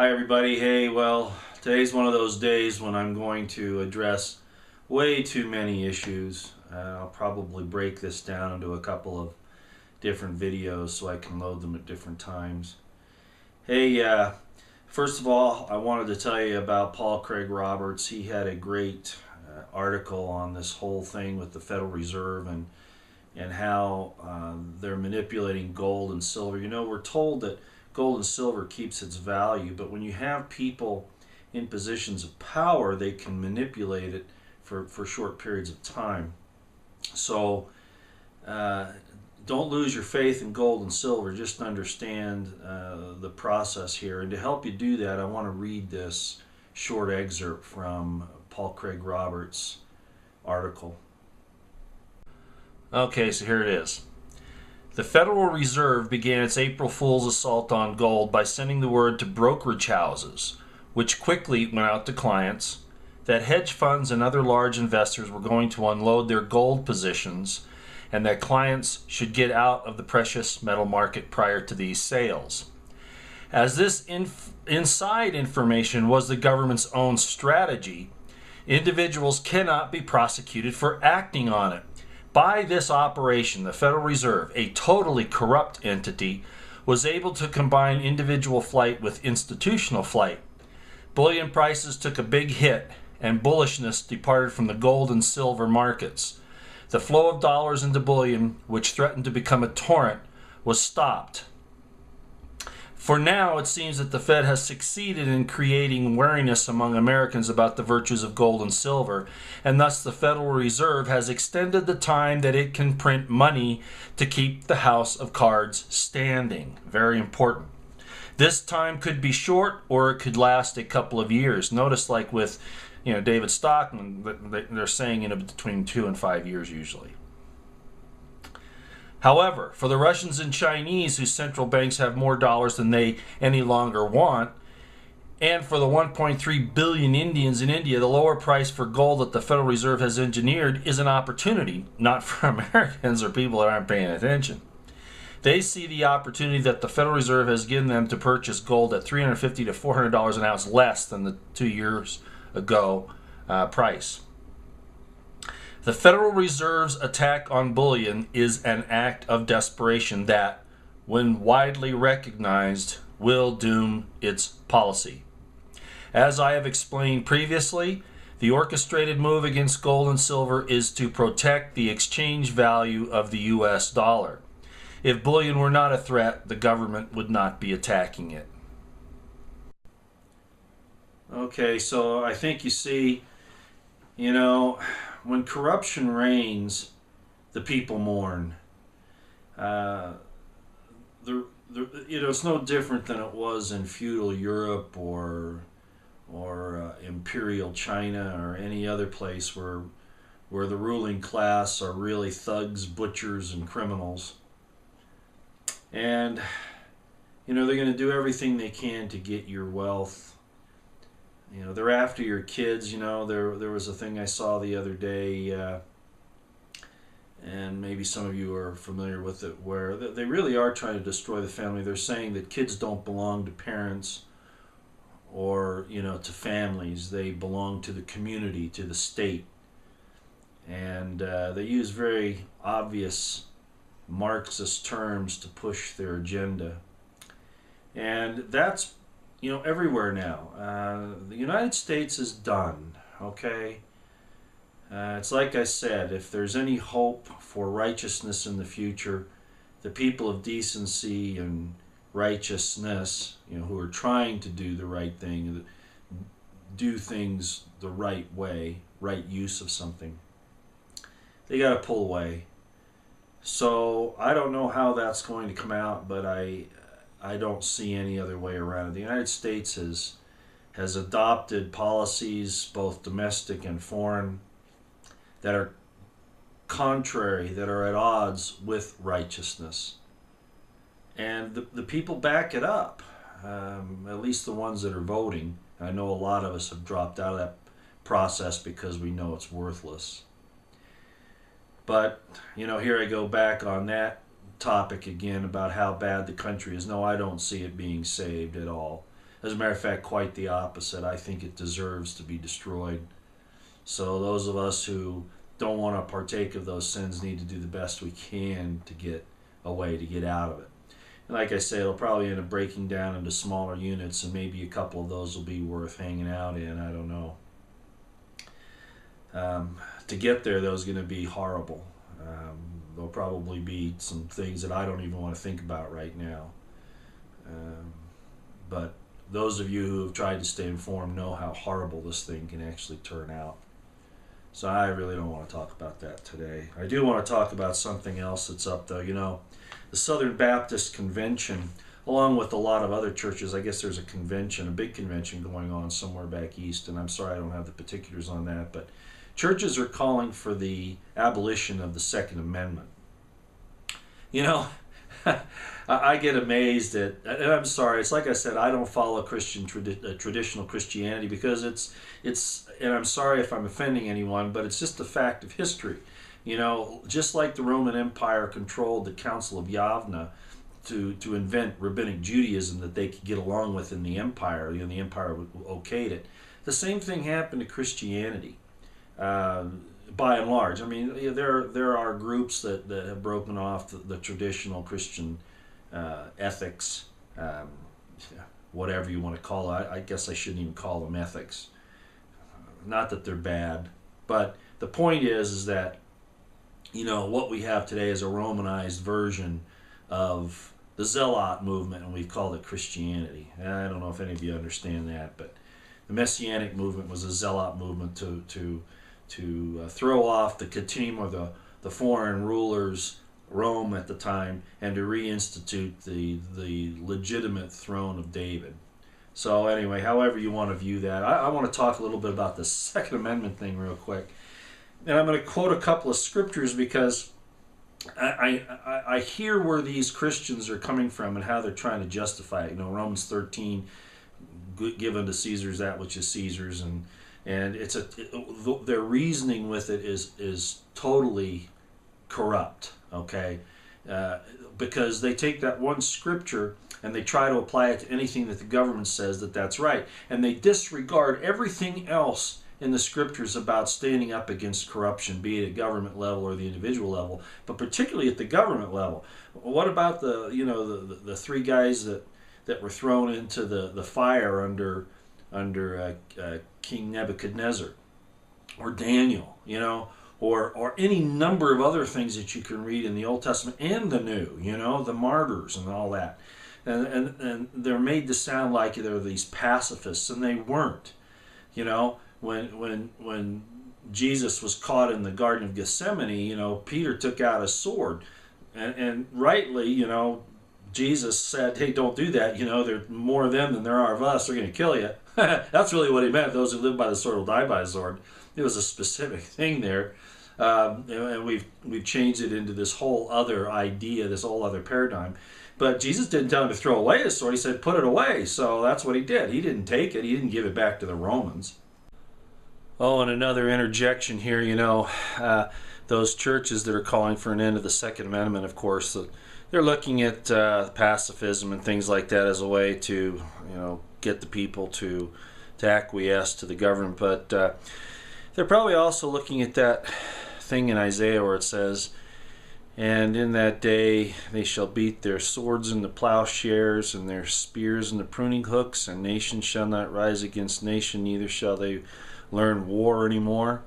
Hi everybody. Hey, well, today's one of those days when I'm going to address way too many issues. I'll probably break this down into a couple of different videos so I can load them at different times. Hey, first of all, I wanted to tell you about Paul Craig Roberts. He had a great article on this whole thing with the Federal Reserve and how they're manipulating gold and silver. You know, we're told that gold and silver keeps its value, but when you have people in positions of power, they can manipulate it for short periods of time. So don't lose your faith in gold and silver. Just understand the process here. And to help you do that, I want to read this short excerpt from Paul Craig Roberts' article. Okay, so here it is. The Federal Reserve began its April Fool's assault on gold by sending the word to brokerage houses, which quickly went out to clients, that hedge funds and other large investors were going to unload their gold positions and that clients should get out of the precious metal market prior to these sales. As this inside information was the government's own strategy, individuals cannot be prosecuted for acting on it. By this operation, the Federal Reserve, a totally corrupt entity, was able to combine individual flight with institutional flight. Bullion prices took a big hit, and bullishness departed from the gold and silver markets. The flow of dollars into bullion, which threatened to become a torrent, was stopped. For now, it seems that the Fed has succeeded in creating wariness among Americans about the virtues of gold and silver, and thus the Federal Reserve has extended the time that it can print money to keep the house of cards standing. Very important. This time could be short, or it could last a couple of years. Notice, like with David Stockman, they're saying between 2 and 5 years usually. However, for the Russians and Chinese, whose central banks have more dollars than they any longer want, and for the 1.3 billion Indians in India, the lower price for gold that the Federal Reserve has engineered is an opportunity, not for Americans or people that aren't paying attention. They see the opportunity that the Federal Reserve has given them to purchase gold at $350 to $400 an ounce less than the 2 years ago price. The Federal Reserve's attack on bullion is an act of desperation that, when widely recognized, will doom its policy. As I have explained previously, the orchestrated move against gold and silver is to protect the exchange value of the U.S. dollar. If bullion were not a threat, the government would not be attacking it. Okay, so I think you see, when corruption reigns, the people mourn. It's no different than it was in feudal Europe or imperial China or any other place where the ruling class are really thugs, butchers, and criminals. And they're going to do everything they can to get your wealth. They're after your kids. There was a thing I saw the other day, and maybe some of you are familiar with it, where they really are trying to destroy the family. They're saying that kids don't belong to parents or, to families. They belong to the community, to the state. And they use very obvious Marxist terms to push their agenda. And that's everywhere now. The United States is done, okay? It's like I said, if there's any hope for righteousness in the future, the people of decency and righteousness, who are trying to do the right thing, do things the right way, right use of something, they got to pull away. So I don't know how that's going to come out, but I don't see any other way around it. The United States has adopted policies, both domestic and foreign, that are contrary, that are at odds with righteousness. And the people back it up, at least the ones that are voting. I know a lot of us have dropped out of that process because we know it's worthless. But, here I go back on that topic again about how bad the country is. No, I don't see it being saved at all. As a matter of fact, quite the opposite. I think it deserves to be destroyed. So those of us who don't want to partake of those sins need to do the best we can to get away, to get out of it. And like I say, it'll probably end up breaking down into smaller units, and maybe a couple of those will be worth hanging out in. I don't know. To get there, though, is going to be horrible. There'll probably be some things that I don't even want to think about right now. But those of you who have tried to stay informed know how horrible this thing can actually turn out. So I really don't want to talk about that today. I do want to talk about something else that's up, though. You know, the Southern Baptist Convention, along with a lot of other churches, I guess there's a convention, a big convention going on somewhere back east, and I'm sorry I don't have the particulars on that, but churches are calling for the abolition of the Second Amendment. You know, I get amazed at, and I'm sorry, it's like I said, I don't follow traditional Christianity because it's, and I'm sorry if I'm offending anyone, but it's just a fact of history. You know, just like the Roman Empire controlled the Council of Yavna to invent rabbinic Judaism that they could get along with in the empire, you know, the empire okayed it. The same thing happened to Christianity. By and large, I mean, there are groups that have broken off the traditional Christian ethics, whatever you want to call it. I guess I shouldn't even call them ethics. Not that they're bad, but the point is that, you know, what we have today is a Romanized version of the Zealot movement, and we've called it Christianity. And I don't know if any of you understand that, but the Messianic movement was a Zealot movement to throw off the Katim, or the foreign rulers, Rome at the time, and to reinstitute the legitimate throne of David. So anyway, however you want to view that, I want to talk a little bit about the Second Amendment thing real quick. And I'm going to quote a couple of scriptures because I hear where these Christians are coming from and how they're trying to justify it. You know, Romans 13, give unto Caesar's that which is Caesar's, and their reasoning with it is totally corrupt, okay? Because they take that one scripture and they try to apply it to anything that the government says that's right, and they disregard everything else in the scriptures about standing up against corruption, be it at government level or the individual level, but particularly at the government level. What about the three guys that were thrown into the fire under King Nebuchadnezzar, or Daniel, you know, or any number of other things that you can read in the Old Testament and the New, you know, the martyrs and all that. And they're made to sound like they're these pacifists, and they weren't. You know, when Jesus was caught in the Garden of Gethsemane, you know, Peter took out a sword, and rightly, you know, Jesus said, hey, don't do that. You know, there's more of them than there are of us. They're going to kill you. That's really what he meant. Those who live by the sword will die by the sword. It was a specific thing there. And we've changed it into this whole other idea, this whole other paradigm. But Jesus didn't tell him to throw away his sword. He said, put it away. So that's what he did. He didn't take it. He didn't give it back to the Romans. Oh, and another interjection here, you know, those churches that are calling for an end of the Second Amendment, of course, they're looking at pacifism and things like that as a way to, you know, get the people to acquiesce to the government. But they're probably also looking at that thing in Isaiah where it says, and in that day they shall beat their swords into plowshares and their spears into pruning hooks, and nation shall not rise against nation, neither shall they learn war anymore.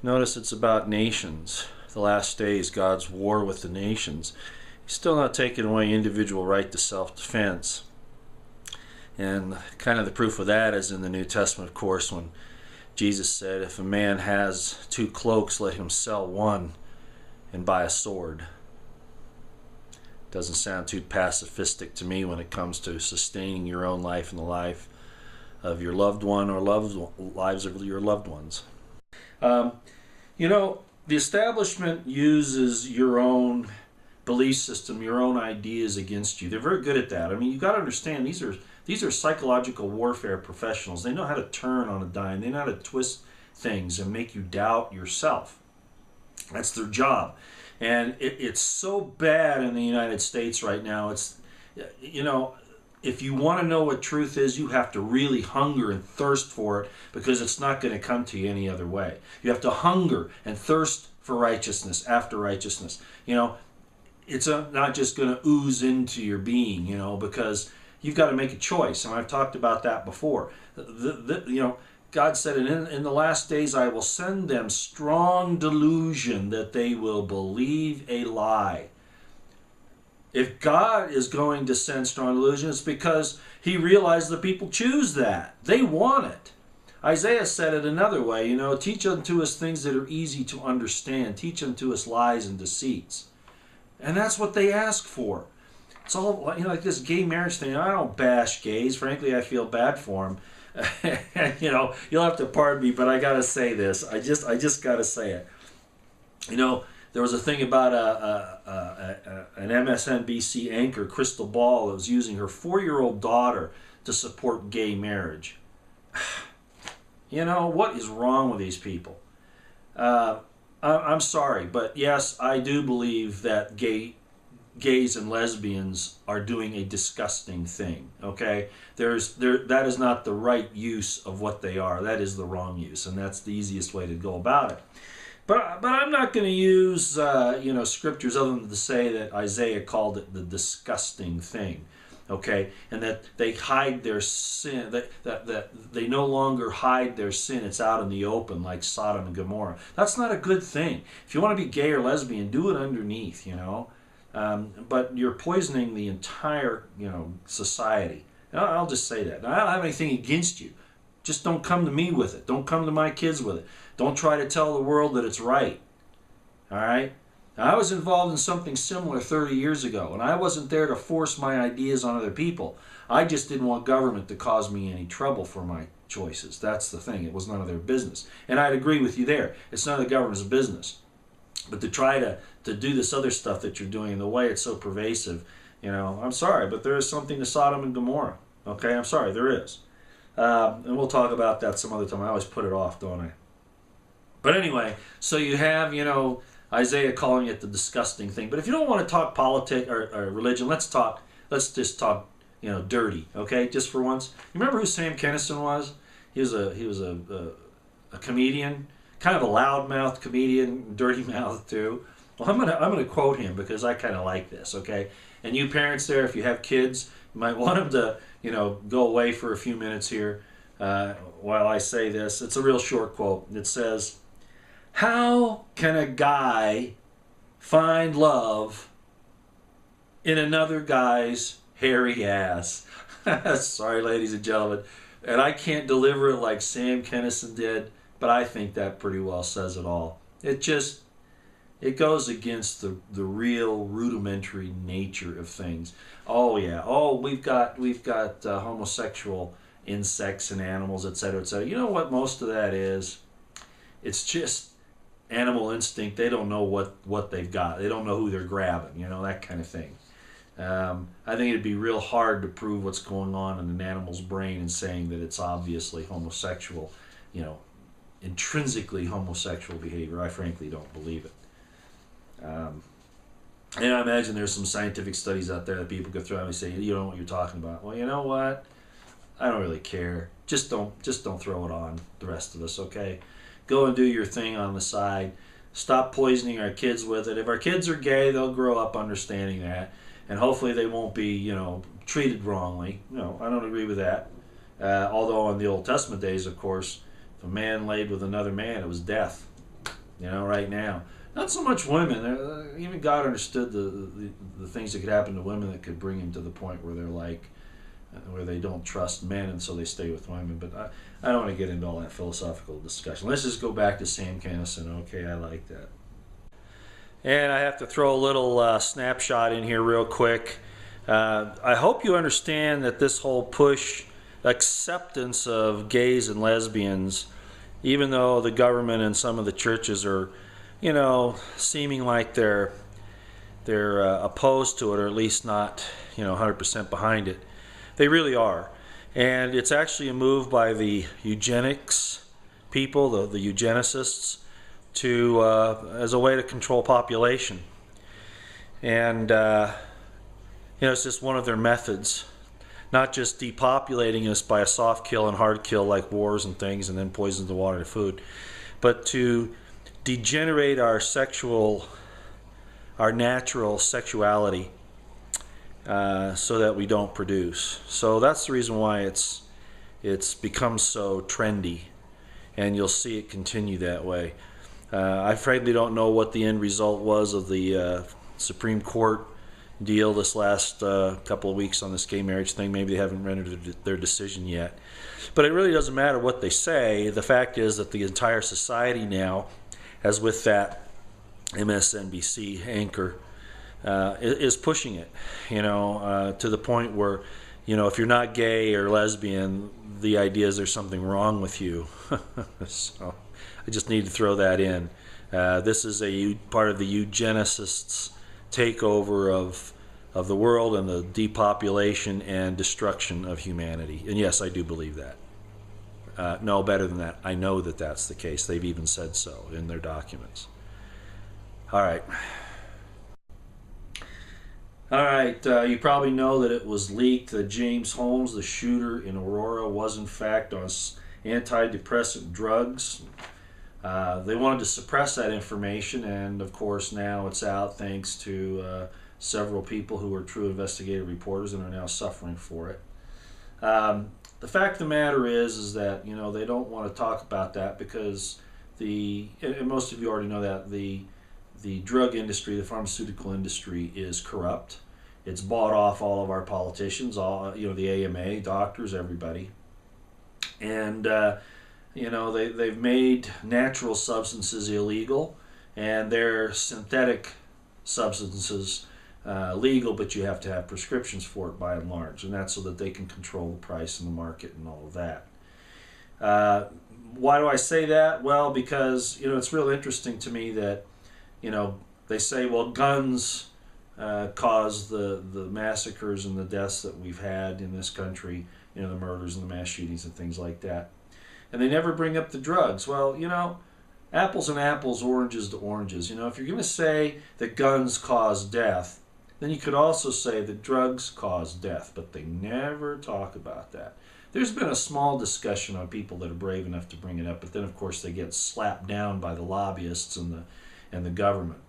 Notice it's about nations. The last days, God's war with the nations. He's still not taking away individual right to self-defense. And kind of the proof of that is in the New Testament, of course, when Jesus said, if a man has 2 cloaks, let him sell one and buy a sword. Doesn't sound too pacifistic to me when it comes to sustaining your own life and the life of your loved one or lives of your loved ones. You know, the establishment uses your own belief system, your own ideas against you. They're very good at that. I mean, you've got to understand, these are psychological warfare professionals. They know how to turn on a dime. They know how to twist things and make you doubt yourself. That's their job. And it's so bad in the United States right now. It's, you know, if you want to know what truth is, you have to really hunger and thirst for it, because it's not going to come to you any other way. You have to hunger and thirst for righteousness, after righteousness. It's not just going to ooze into your being, because you've got to make a choice. And I've talked about that before. God said, in the last days I will send them strong delusion that they will believe a lie. If God is going to send strong delusion, it's because he realized the people choose that. They want it. Isaiah said it another way, teach unto us things that are easy to understand. Teach unto us lies and deceits. And that's what they ask for. It's all, like this gay marriage thing. I don't bash gays. Frankly, I feel bad for them. You'll have to pardon me, but I got to say this. I just got to say it. There was a thing about an MSNBC anchor, Crystal Ball, that was using her 4-year-old daughter to support gay marriage. What is wrong with these people? I'm sorry, but yes, I do believe that gays and lesbians are doing a disgusting thing. Okay, that is not the right use of what they are. That is the wrong use, and that's the easiest way to go about it. But I'm not going to use scriptures other than to say that Isaiah called it the disgusting thing, okay, and that they hide their sin, that they no longer hide their sin. It's out in the open like Sodom and Gomorrah. That's not a good thing. If you want to be gay or lesbian, do it underneath, but you're poisoning the entire society. And I'll just say that. Now, I don't have anything against you. Just don't come to me with it. Don't come to my kids with it. Don't try to tell the world that it's right. All right? Now, I was involved in something similar 30 years ago, and I wasn't there to force my ideas on other people. I just didn't want government to cause me any trouble for my choices. That's the thing. It was none of their business. And I'd agree with you there. It's none of the government's business. But to try to do this other stuff that you're doing, the way it's so pervasive, I'm sorry, but there is something to Sodom and Gomorrah. Okay? I'm sorry, there is. And we'll talk about that some other time. I always put it off, don't I? But anyway, so you have, Isaiah calling it the disgusting thing. But if you don't want to talk politics or religion, let's just talk, dirty, okay? Just for once. You remember who Sam Kinison was? He was a comedian, kind of a loudmouth comedian, dirty mouth too. Well, I'm gonna quote him because I kind of like this, okay? And you parents there, if you have kids, you might want them to, go away for a few minutes here while I say this. It's a real short quote. It says, "How can a guy find love in another guy's hairy ass?" Sorry, ladies and gentlemen. And I can't deliver it like Sam Kinison did, but I think that pretty well says it all. It goes against the real rudimentary nature of things. Oh yeah. Oh, we've got homosexual insects and animals, etc., etc. You know what most of that is? It's just animal instinct. They don't know what they've got. They don't know who they're grabbing. That kind of thing. I think it'd be real hard to prove what's going on in an animal's brain and saying that it's obviously homosexual. Intrinsically homosexual behavior. I frankly don't believe it. And I imagine there's some scientific studies out there that people go through and say, you don't know what you're talking about. Well, you know what? I don't really care. Just don't throw it on the rest of us, okay? Go and do your thing on the side. Stop poisoning our kids with it. If our kids are gay, they'll grow up understanding that, and hopefully they won't be, treated wrongly. I don't agree with that. Although in the Old Testament days, of course, if a man laid with another man, it was death. Right now. Not so much women. Even God understood the things that could happen to women that could bring him to the point where they're where they don't trust men, and so they stay with women. But I don't want to get into all that philosophical discussion. Let's just go back to Sam Kinison. Okay, I like that. And I have to throw a little snapshot in here real quick. I hope you understand that this whole push, acceptance of gays and lesbians, even though the government and some of the churches are seeming like they're opposed to it, or at least not 100% behind it. They really are. And it's actually a move by the eugenics people, the eugenicists, to as a way to control population. And it's just one of their methods. not just depopulating us by a soft kill and hard kill like wars and things and then poisons the water and food, but to degenerate our natural sexuality so that we don't produce. So that's the reason why it's become so trendy, and you'll see it continue that way. I frankly don't know what the end result was of the Supreme Court deal this last couple of weeks on this gay marriage thing. Maybe they haven't rendered their decision yet. But it really doesn't matter what they say. The fact is that the entire society now, as with that MSNBC anchor, is pushing it, to the point where, if you're not gay or lesbian, the idea is there's something wrong with you. So I just need to throw that in. This is a part of the eugenicists' takeover of the world and the depopulation and destruction of humanity. And yes, I do believe that. No, better than that, I know that that's the case. They've even said so in their documents. All right. You probably know that it was leaked that James Holmes, the shooter in Aurora, was in fact on antidepressant drugs. They wanted to suppress that information, and of course now it's out thanks to several people who are true investigative reporters and are now suffering for it. The fact of the matter is that they don't want to talk about that because and most of you already know that the drug industry, the pharmaceutical industry, is corrupt. It's bought off all of our politicians, the AMA, doctors, everybody, and they've made natural substances illegal, and their synthetic substances legal, but you have to have prescriptions for it by and large, and that's so that they can control the price in the market and all of that. Why do I say that? Well, because it's real interesting to me that they say, well, guns caused the massacres and the deaths that we've had in this country, the murders and the mass shootings and things like that. And they never bring up the drugs. Well, apples and apples, oranges to oranges. If you're going to say that guns cause death, then you could also say that drugs cause death, but they never talk about that. There's been a small discussion on people that are brave enough to bring it up, but then of course they get slapped down by the lobbyists and the government.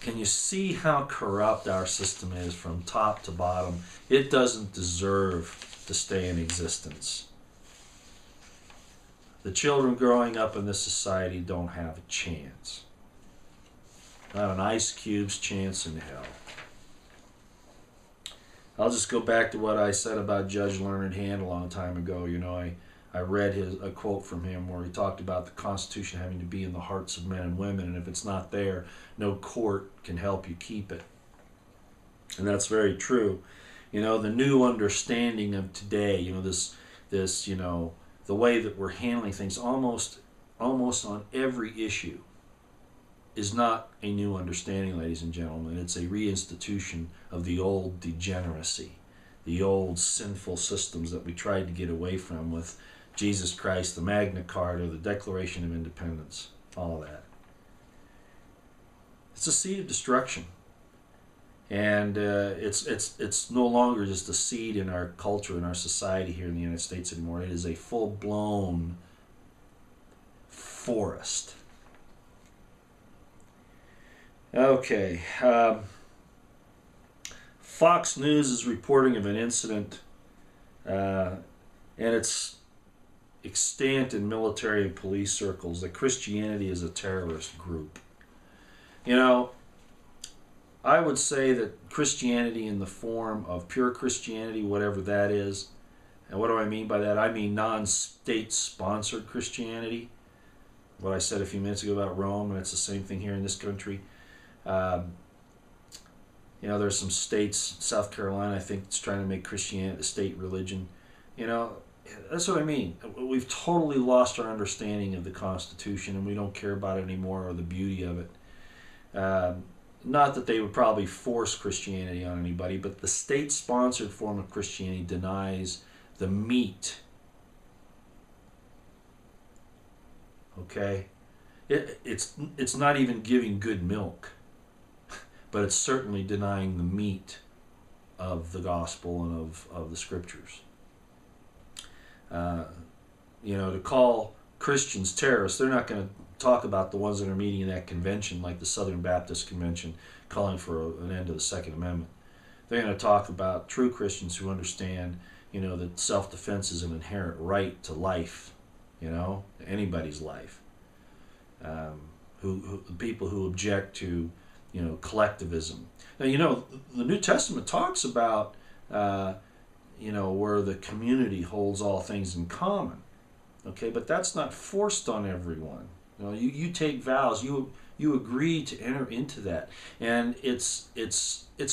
Can you see how corrupt our system is from top to bottom? It doesn't deserve to stay in existence. The children growing up in this society don't have a chance. Not an ice cube's chance in hell. I'll just go back to what I said about Judge Learned Hand a long time ago. I read a quote from him where he talked about the Constitution having to be in the hearts of men and women, and if it's not there, no court can help you keep it. And that's very true. The new understanding of today, this the way that we're handling things almost on every issue is not a new understanding, ladies and gentlemen. It's a reinstitution of the old degeneracy, the old sinful systems that we tried to get away from with Jesus Christ, the Magna Carta, the Declaration of Independence, all of that. It's a seed of destruction. And it's no longer just a seed in our culture, in our society here in the United States anymore. It is a full-blown forest. Okay. Fox News is reporting of an incident, and it's extant in military and police circles that Christianity is a terrorist group. I would say that Christianity in the form of pure Christianity, whatever that is, and what do I mean by that? I mean non-state sponsored Christianity. What I said a few minutes ago about Rome, and it's the same thing here in this country. There's some states, South Carolina, I think, it's trying to make Christianity the state religion. That's what I mean. We've totally lost our understanding of the Constitution, and we don't care about it anymore or the beauty of it. Not that they would probably force Christianity on anybody, but the state-sponsored form of Christianity denies the meat. Okay? It's not even giving good milk, but it's certainly denying the meat of the gospel and of the scriptures. To call Christians terrorists, they're not going to talk about the ones that are meeting in that convention, like the Southern Baptist Convention, calling for an end to the Second Amendment. They're going to talk about true Christians who understand, that self-defense is an inherent right to life, anybody's life. People who object to, collectivism. Now, the New Testament talks about, where the community holds all things in common. Okay, but that's not forced on everyone. You take vows. You agree to enter into that, and it's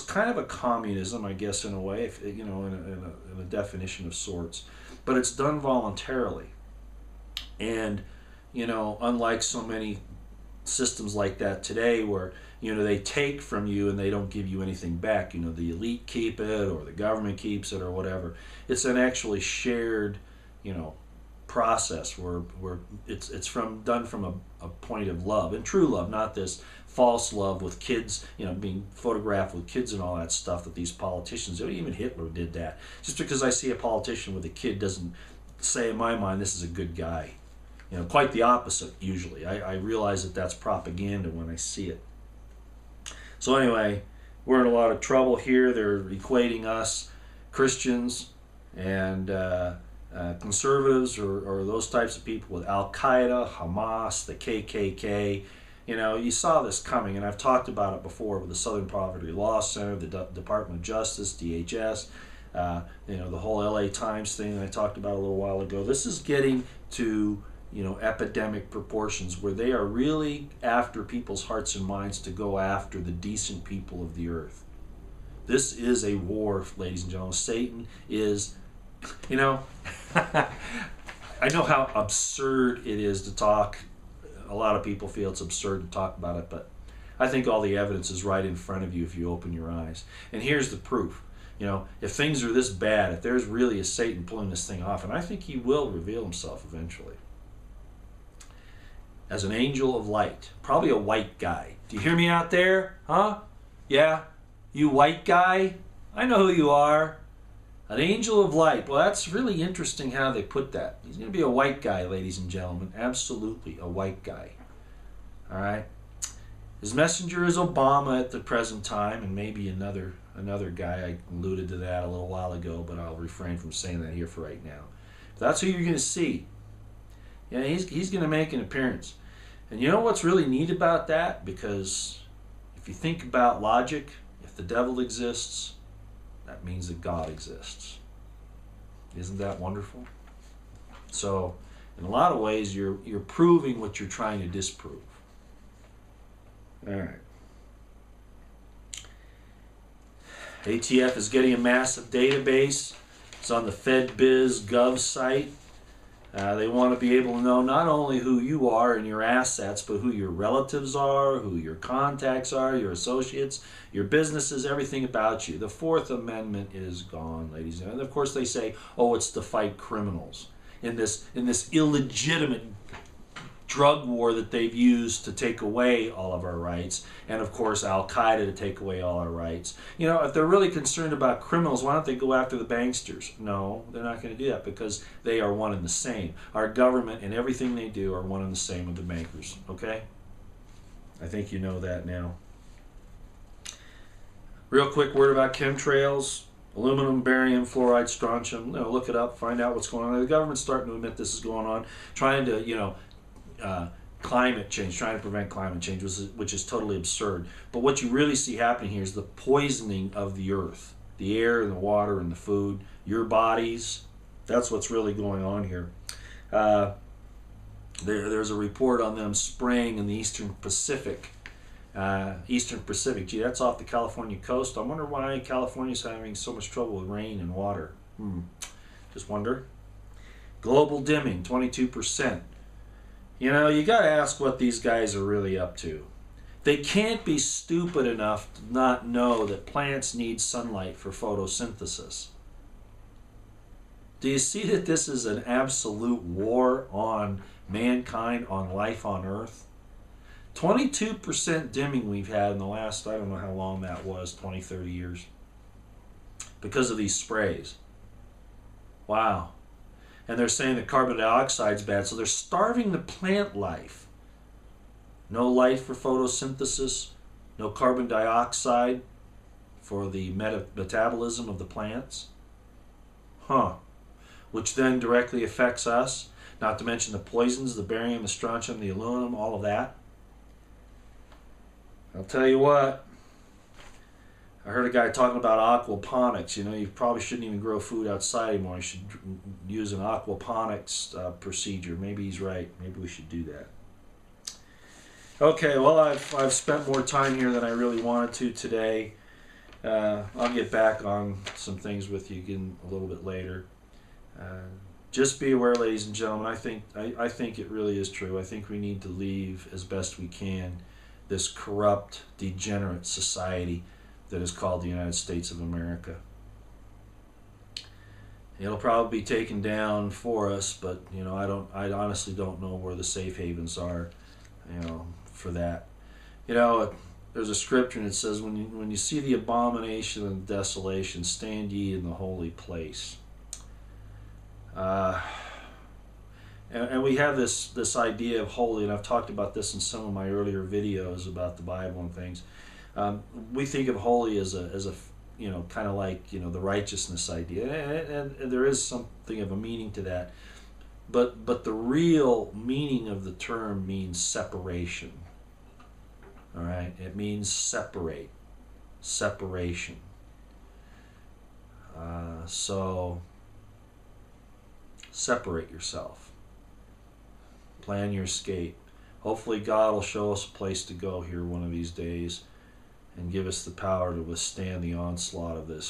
kind of a communism, I guess, in a way, in a definition of sorts, but it's done voluntarily, and unlike so many systems like that today, where they take from you and they don't give you anything back. The elite keep it, or the government keeps it, or whatever. It's an actually shared, process where it's done from a point of love and true love, not this false love with kids, being photographed with kids and all that stuff that these politicians do. Even Hitler did that. Just because I see a politician with a kid doesn't say in my mind this is a good guy. Quite the opposite usually. I realize that that's propaganda when I see it. So anyway, we're in a lot of trouble here. They're equating us, Christians, and conservatives or those types of people with Al-Qaeda, Hamas, the KKK. You saw this coming, and I've talked about it before with the Southern Poverty Law Center, the Department of Justice, DHS, the whole LA Times thing that I talked about a little while ago. This is getting to epidemic proportions where they are really after people's hearts and minds to go after the decent people of the earth. This is a war, ladies and gentlemen. Satan is, I know how absurd it is to talk. A lot of people feel it's absurd to talk about it, but I think all the evidence is right in front of you if you open your eyes. And here's the proof. If things are this bad, if there's really a Satan pulling this thing off, and I think he will reveal himself eventually, as an angel of light, probably a white guy. Do you hear me out there? Huh? Yeah? You white guy? I know who you are. An angel of light. Well, that's really interesting how they put that. He's going to be a white guy, ladies and gentlemen. Absolutely a white guy. All right? His messenger is Obama at the present time, and maybe another guy. I alluded to that a little while ago, but I'll refrain from saying that here for right now. If that's who you're going to see. Yeah, he's going to make an appearance. And you know what's really neat about that? Because if you think about logic, if the devil exists, that means that God exists. Isn't that wonderful? So, in a lot of ways, you're proving what you're trying to disprove. All right. ATF is getting a massive database. It's on the FedBizGov site. They want to be able to know not only who you are and your assets, but who your relatives are, who your contacts are, your associates, your businesses, everything about you. The Fourth Amendment is gone, ladies and gentlemen. And of course they say, oh, it's to fight criminals in this illegitimate drug war that they've used to take away all of our rights, and of course Al-Qaeda to take away all our rights. If they're really concerned about criminals, why don't they go after the banksters? No, they're not going to do that because they are one and the same. Our government and everything they do are one and the same with the bankers, okay? I think you know that now. Real quick word about chemtrails. Aluminum, barium, fluoride, strontium. Look it up, find out what's going on. The government's starting to admit this is going on, trying to, climate change, trying to prevent climate change, which is totally absurd. But what you really see happening here is the poisoning of the earth, the air and the water and the food, your bodies. That's what's really going on here. There's a report on them spraying in the Eastern Pacific. Gee, that's off the California coast. I wonder why California's having so much trouble with rain and water. Just wonder. Global dimming, 22%. You got to ask what these guys are really up to. They can't be stupid enough to not know that plants need sunlight for photosynthesis. Do you see that this is an absolute war on mankind, on life on Earth? 22% dimming we've had in the last, I don't know how long that was, 20, 30 years. because of these sprays. Wow. And they're saying that carbon dioxide is bad, so they're starving the plant life. No light for photosynthesis, no carbon dioxide for the metabolism of the plants. Huh. Which then directly affects us, not to mention the poisons, the barium, the strontium, the aluminum, all of that. I'll tell you what, I heard a guy talking about aquaponics. You know, you probably shouldn't even grow food outside anymore. You should use an aquaponics procedure. Maybe he's right. Maybe we should do that. Okay, well, I've spent more time here than I really wanted to today. I'll get back on some things with you again a little bit later. Just be aware, ladies and gentlemen. I think it really is true. I think we need to leave as best we can this corrupt, degenerate society that is called the United States of America. It'll probably be taken down for us, but you know, I honestly don't know where the safe havens are, you know, for that. You know, there's a scripture and it says, when you see the abomination and desolation, stand ye in the holy place. And we have this idea of holy, and I've talked about this in some of my earlier videos about the Bible and things. We think of holy as a you know, kind of like, you know, the righteousness idea, and there is something of a meaning to that. But the real meaning of the term means separation. All right, it means separation. So separate yourself. Plan your escape. Hopefully God will show us a place to go here one of these days and give us the power to withstand the onslaught of this